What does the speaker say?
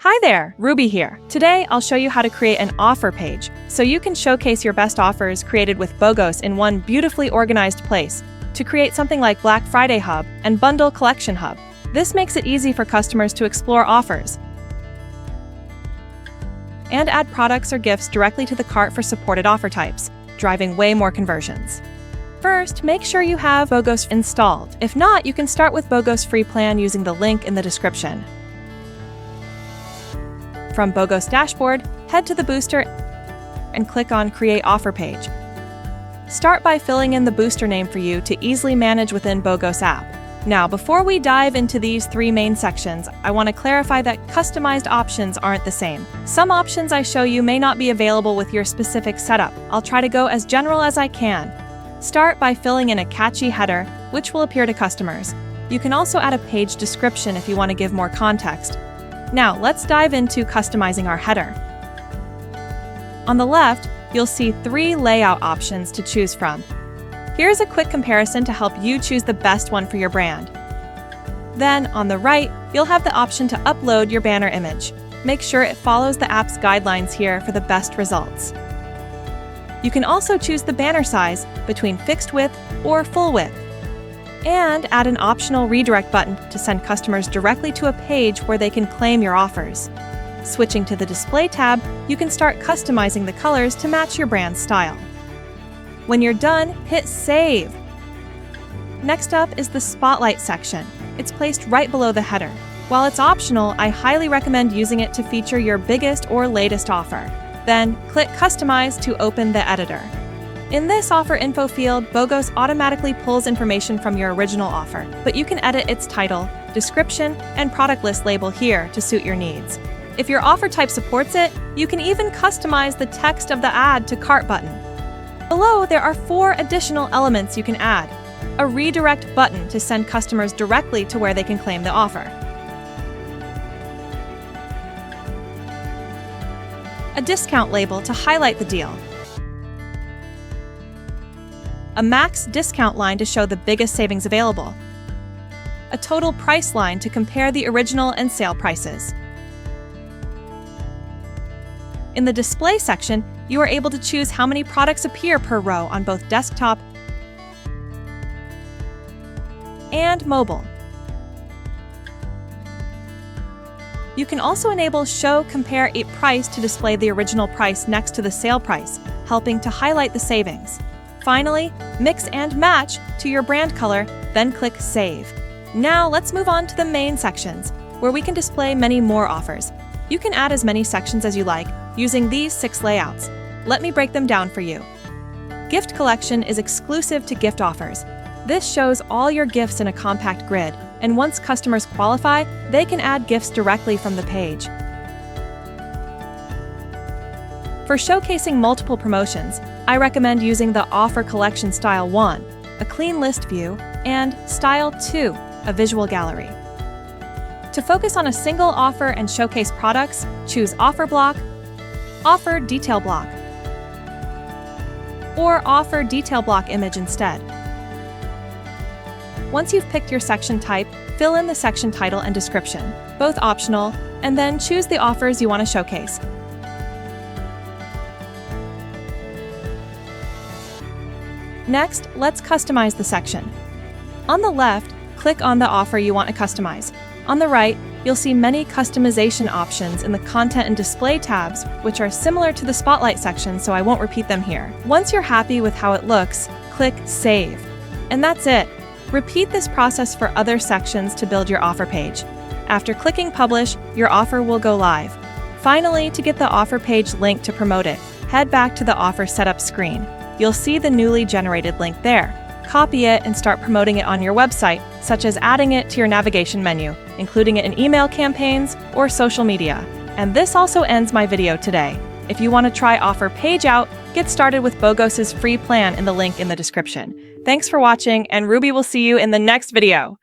Hi there, Ruby here. Today, I'll show you how to create an offer page so you can showcase your best offers created with BOGOS in one beautifully organized place to create something like Black Friday Hub and Bundle Collection Hub. This makes it easy for customers to explore offers and add products or gifts directly to the cart for supported offer types, driving way more conversions. First, make sure you have BOGOS installed. If not, you can start with BOGOS free plan using the link in the description. From BOGOS dashboard, head to the booster and click on Create Offer Page. Start by filling in the booster name for you to easily manage within BOGOS app. Now, before we dive into these three main sections, I want to clarify that customized options aren't the same. Some options I show you may not be available with your specific setup. I'll try to go as general as I can. Start by filling in a catchy header, which will appeal to customers. You can also add a page description if you want to give more context. Now, let's dive into customizing our header. On the left, you'll see three layout options to choose from. Here's a quick comparison to help you choose the best one for your brand. Then, on the right, you'll have the option to upload your banner image. Make sure it follows the app's guidelines here for the best results. You can also choose the banner size between fixed width or full width, and add an optional redirect button to send customers directly to a page where they can claim your offers. Switching to the Display tab, you can start customizing the colors to match your brand's style. When you're done, hit Save. Next up is the Spotlight section. It's placed right below the header. While it's optional, I highly recommend using it to feature your biggest or latest offer. Then, click Customize to open the editor. In this offer info field, BOGOS automatically pulls information from your original offer, but you can edit its title, description, and product list label here to suit your needs. If your offer type supports it, you can even customize the text of the Add to Cart button. Below, there are 4 additional elements you can add. A redirect button to send customers directly to where they can claim the offer. A discount label to highlight the deal. A max discount line to show the biggest savings available. A total price line to compare the original and sale prices. In the display section, you are able to choose how many products appear per row on both desktop and mobile. You can also enable Show Compare a Price to display the original price next to the sale price, helping to highlight the savings. Finally, mix and match to your brand color, then click Save. Now let's move on to the main sections, where we can display many more offers. You can add as many sections as you like using these 6 layouts. Let me break them down for you. Gift Collection is exclusive to gift offers. This shows all your gifts in a compact grid, and once customers qualify, they can add gifts directly from the page. For showcasing multiple promotions, I recommend using the Offer Collection Style 1, a clean list view, and Style 2, a visual gallery. To focus on a single offer and showcase products, choose Offer Block, Offer Detail Block, or Offer Detail Block Image instead. Once you've picked your section type, fill in the section title and description, both optional, and then choose the offers you want to showcase. Next, let's customize the section. On the left, click on the offer you want to customize. On the right, you'll see many customization options in the Content and Display tabs, which are similar to the Spotlight section, so I won't repeat them here. Once you're happy with how it looks, click Save. And that's it. Repeat this process for other sections to build your offer page. After clicking Publish, your offer will go live. Finally, to get the offer page link to promote it, head back to the offer setup screen. You'll see the newly generated link there. Copy it and start promoting it on your website, such as adding it to your navigation menu, including it in email campaigns or social media. And this also ends my video today. If you want to try Offer Page out, get started with BOGOS's free plan in the link in the description. Thanks for watching, and Ruby will see you in the next video.